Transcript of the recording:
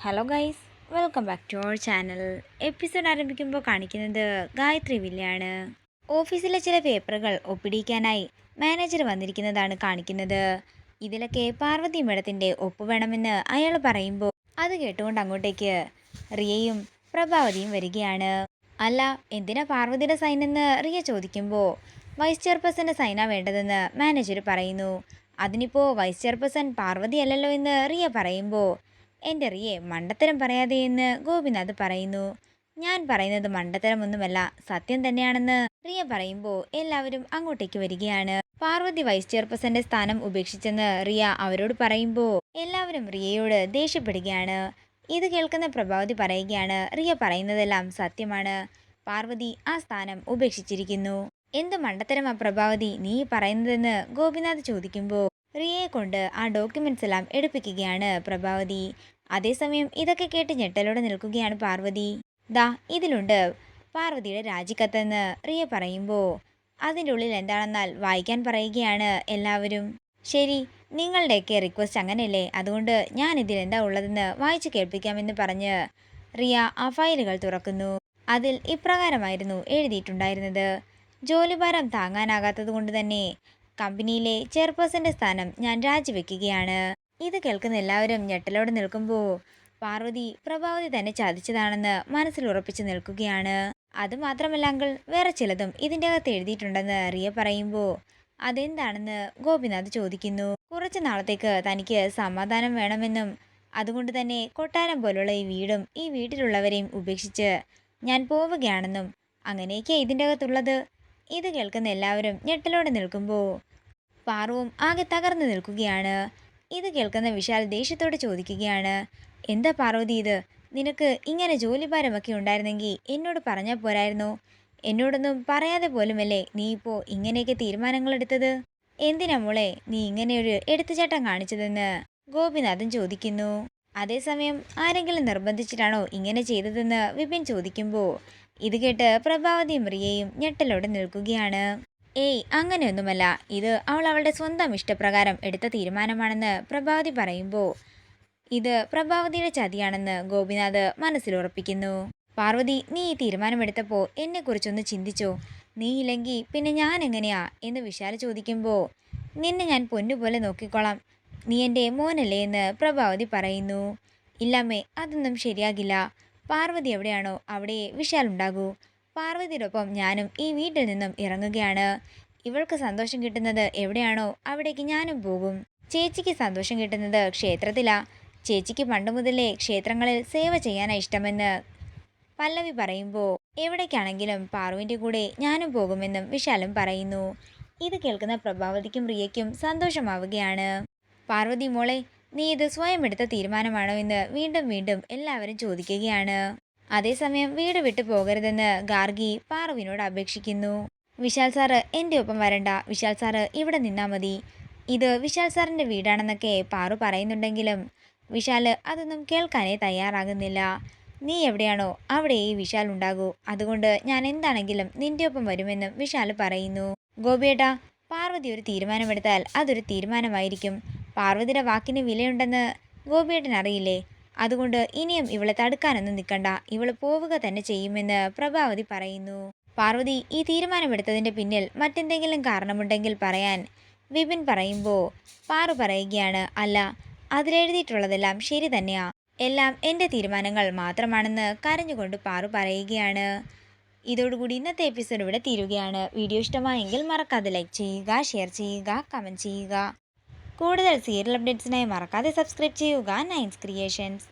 Hello guys, welcome back to our channel. Episode ആരംഭിക്കുമ്പോൾ കാണിക്കുന്നത് ഗായത്രി വില്ലയാണ്. ഓഫീസിലെ ചില പേപ്പറുകൾ ഒപ്പിടിക്കാനായി മാനേജർ വന്നിരിക്കുന്നതാണ് കാണിക്കുന്നത്. ഇതിലൊക്കെ പാർവതി മേഡത്തിൻ്റെ ഒപ്പ് വേണമെന്ന് അയാൾ പറയുമ്പോൾ അത് കേട്ടുകൊണ്ട് അങ്ങോട്ടേക്ക് റിയയും പ്രഭാവതിയും വരികയാണ്. അല്ല, എന്തിനാ പാർവതിയുടെ സൈൻ എന്ന് റിയ ചോദിക്കുമ്പോൾ വൈസ് ചെയർപേഴ്സൻ്റെ സൈനാ വേണ്ടതെന്ന് മാനേജർ പറയുന്നു. അതിനിപ്പോൾ വൈസ് ചെയർപേഴ്സൺ പാർവതി അല്ലല്ലോ എന്ന് റിയ പറയുമ്പോൾ എൻ്റെ റിയെ മണ്ടത്തരം പറയാതെ എന്ന് ഗോപിനാഥ് പറയുന്നു. ഞാൻ പറയുന്നത് മണ്ടത്തരമൊന്നുമല്ല, സത്യം തന്നെയാണെന്ന് റിയ പറയുമ്പോൾ എല്ലാവരും അങ്ങോട്ടേക്ക് വരികയാണ്. പാർവതി വൈസ് ചെയർപേഴ്സന്റെ സ്ഥാനം ഉപേക്ഷിച്ചെന്ന് റിയ അവരോട് പറയുമ്പോൾ എല്ലാവരും റിയയോട് ദേഷ്യപ്പെടുകയാണ്. ഇത് കേൾക്കുന്ന പ്രഭാവതി പറയുകയാണ്, റിയ പറയുന്നതെല്ലാം സത്യമാണ്. പാർവതി ആ സ്ഥാനം ഉപേക്ഷിച്ചിരിക്കുന്നു. എന്ത് മണ്ടത്തരമാ പ്രഭാവതി നീ പറയുന്നതെന്ന് ഗോപിനാഥ് ചോദിക്കുമ്പോൾ റിയയെ കൊണ്ട് ആ ഡോക്യുമെന്റ്സ് എല്ലാം എടുപ്പിക്കുകയാണ് പ്രഭാവതി. അതേസമയം ഇതൊക്കെ കേട്ട് ഞെട്ടലോടെ നിൽക്കുകയാണ് പാർവതി. ദാ ഇതിലുണ്ട് പാർവതിയുടെ രാജിക്കത്തെന്ന് റിയ പറയുമ്പോൾ അതിൻ്റെ ഉള്ളിൽ എന്താണെന്നാൽ വായിക്കാൻ പറയുകയാണ് എല്ലാവരും. ശരി, നിങ്ങളുടെയൊക്കെ റിക്വസ്റ്റ് അങ്ങനെയല്ലേ, അതുകൊണ്ട് ഞാൻ ഇതിൽ എന്താ ഉള്ളതെന്ന് വായിച്ചു കേൾപ്പിക്കാമെന്ന് പറഞ്ഞ് റിയ ആ ഫയലുകൾ തുറക്കുന്നു. അതിൽ ഇപ്രകാരമായിരുന്നു എഴുതിയിട്ടുണ്ടായിരുന്നത്: ജോലിഭാരം താങ്ങാനാകാത്തത് കൊണ്ട് തന്നെ കമ്പനിയിലെ ചെയർപേഴ്സന്റെ സ്ഥാനം ഞാൻ രാജിവെക്കുകയാണ്. ഇത് കേൾക്കുന്ന എല്ലാവരും ഞെട്ടലോടെ നിൽക്കുമ്പോൾ പാർവതി പ്രഭാവതി തന്നെ ചതിച്ചതാണെന്ന് മനസ്സിൽ ഉറപ്പിച്ചു നിൽക്കുകയാണ്. അതുമാത്രമല്ല അങ്കിൾ, വേറെ ചിലതും ഇതിൻ്റെ അകത്ത് എഴുതിയിട്ടുണ്ടെന്ന് റിയ പറയുമ്പോൾ അതെന്താണെന്ന് ഗോപിനാഥ് ചോദിക്കുന്നു. കുറച്ചു നാളത്തേക്ക് തനിക്ക് സമാധാനം വേണമെന്നും അതുകൊണ്ട് തന്നെ കൊട്ടാരം പോലുള്ള ഈ വീടും ഈ വീട്ടിലുള്ളവരെയും ഉപേക്ഷിച്ച് ഞാൻ പോവുകയാണെന്നും അങ്ങനെയൊക്കെ ഇതിൻ്റെ അകത്തുള്ളത്. ഇത് കേൾക്കുന്ന എല്ലാവരും ഞെട്ടലോടെ നിൽക്കുമ്പോൾ പാറുവും ആകെ തകർന്നു നിൽക്കുകയാണ്. ഇത് കേൾക്കുന്ന വിശാൽ ദേഷ്യത്തോടെ ചോദിക്കുകയാണ്, എന്താ പാർവതി ഇത്? നിനക്ക് ഇങ്ങനെ ജോലിഭാരമൊക്കെ ഉണ്ടായിരുന്നെങ്കിൽ എന്നോട് പറഞ്ഞാൽ പോരായിരുന്നോ? എന്നോടൊന്നും പറയാതെ പോലുമല്ലേ നീ ഇപ്പോൾ ഇങ്ങനെയൊക്കെ തീരുമാനങ്ങളെടുത്തത്? എന്തിനാ മോളെ നീ ഇങ്ങനെയൊരു എടുത്തുചാട്ടം കാണിച്ചതെന്ന് ഗോപിനാഥൻ ചോദിക്കുന്നു. അതേസമയം ആരെങ്കിലും നിർബന്ധിച്ചിട്ടാണോ ഇങ്ങനെ ചെയ്തതെന്ന് വിപിൻ ചോദിക്കുമ്പോൾ ഇത് കേട്ട് പ്രഭാവതിയും റിയയും ഞെട്ടലോടെ നിൽക്കുകയാണ്. ഏയ്, അങ്ങനെയൊന്നുമല്ല, ഇത് അവളുടെ സ്വന്തം ഇഷ്ടപ്രകാരം എടുത്ത തീരുമാനമാണെന്ന് പ്രഭാവതി പറയുമ്പോൾ ഇത് പ്രഭാവതിയുടെ ചതിയാണെന്ന് ഗോപിനാഥ് മനസ്സിലുറപ്പിക്കുന്നു. പാർവതി, നീ ഈ തീരുമാനമെടുത്തപ്പോൾ എന്നെക്കുറിച്ചൊന്ന് ചിന്തിച്ചോ? നീ ഇല്ലെങ്കിൽ പിന്നെ ഞാൻ എങ്ങനെയാ എന്ന് വിശാൽ ചോദിക്കുമ്പോൾ നിന്നെ ഞാൻ പൊന്നുപോലെ നോക്കിക്കോളാം, നീ എൻ്റെ മോനല്ലേ എന്ന് പ്രഭാവതി പറയുന്നു. ഇല്ലമ്മേ, അതൊന്നും ശരിയാകില്ല. പാർവതി എവിടെയാണോ അവിടെ വിശാൽ ഉണ്ടാകൂ. പാർവതിയോടൊപ്പം ഞാനും ഈ വീട്ടിൽ നിന്നും ഇറങ്ങുകയാണ്. ഇവൾക്ക് സന്തോഷം കിട്ടുന്നത് എവിടെയാണോ അവിടേക്ക് ഞാനും പോകും. ചേച്ചിക്ക് സന്തോഷം കിട്ടുന്നത് ക്ഷേത്രത്തിലാ. ചേച്ചിക്ക് പണ്ട് മുതലേ ക്ഷേത്രങ്ങളിൽ സേവ ചെയ്യാനാണ് ഇഷ്ടമെന്ന് പല്ലവി പറയുമ്പോൾ എവിടേക്കാണെങ്കിലും പാറുവിൻ്റെ കൂടെ ഞാനും പോകുമെന്നും വിശാലും പറയുന്നു. ഇത് കേൾക്കുന്ന പ്രഭാവതിക്കും റിയയ്ക്കും സന്തോഷമാവുകയാണ്. പാർവതി മോളെ, നീ ഇത് സ്വയം എടുത്ത തീരുമാനമാണോ എന്ന് വീണ്ടും വീണ്ടും എല്ലാവരും ചോദിക്കുകയാണ്. അതേസമയം വീട് വിട്ടു പോകരുതെന്ന് ഗാർഗി പാറുവിനോട് അപേക്ഷിക്കുന്നു. വിശാൽ സാറ് എൻ്റെ ഒപ്പം വരണ്ട, വിശാൽ സാറ് ഇവിടെ നിന്നാൽ മതി. ഇത് വിശാൽ സാറിൻ്റെ വീടാണെന്നൊക്കെ പാറു പറയുന്നുണ്ടെങ്കിലും വിശാൽ അതൊന്നും കേൾക്കാനേ തയ്യാറാകുന്നില്ല. നീ എവിടെയാണോ അവിടെ ഈ വിശാൽ ഉണ്ടാകൂ, അതുകൊണ്ട് ഞാൻ എന്താണെങ്കിലും നിൻ്റെ ഒപ്പം വരുമെന്നും വിശാൽ പറയുന്നു. ഗോപിയേട്ടാ, പാർവതി ഒരു തീരുമാനമെടുത്താൽ അതൊരു തീരുമാനമായിരിക്കും. പാർവതിയുടെ വാക്കിന് വിലയുണ്ടെന്ന് ഗോപിയേട്ടൻ അറിയില്ലേ? അതുകൊണ്ട് ഇനിയും ഇവളെ തടുക്കാനൊന്നും നിൽക്കണ്ട, ഇവൾ പോവുക തന്നെ ചെയ്യുമെന്ന് പ്രഭാവതി പറയുന്നു. പാർവതി ഈ തീരുമാനമെടുത്തതിൻ്റെ പിന്നിൽ മറ്റെന്തെങ്കിലും കാരണമുണ്ടെങ്കിൽ പറയാൻ വിപിൻ പറയുമ്പോൾ പാറു പറയുകയാണ്, അല്ല, അതിലെഴുതിയിട്ടുള്ളതെല്ലാം ശരി തന്നെയാ, എല്ലാം എൻ്റെ തീരുമാനങ്ങൾ മാത്രമാണെന്ന് കരഞ്ഞുകൊണ്ട് പാറു പറയുകയാണ്. ഇതോടുകൂടി ഇന്നത്തെ എപ്പിസോഡ് ഇവിടെ തീരുകയാണ്. വീഡിയോ ഇഷ്ടമായെങ്കിൽ മറക്കാതെ ലൈക്ക് ചെയ്യുക, ഷെയർ ചെയ്യുക, കമൻറ്റ് ചെയ്യുക. കൂടുതൽ സീരിയൽ അപ്ഡേറ്റ്സിനായി മറക്കാതെ സബ്സ്ക്രൈബ് ചെയ്യുക നയൻസ് ക്രിയേഷൻസ്.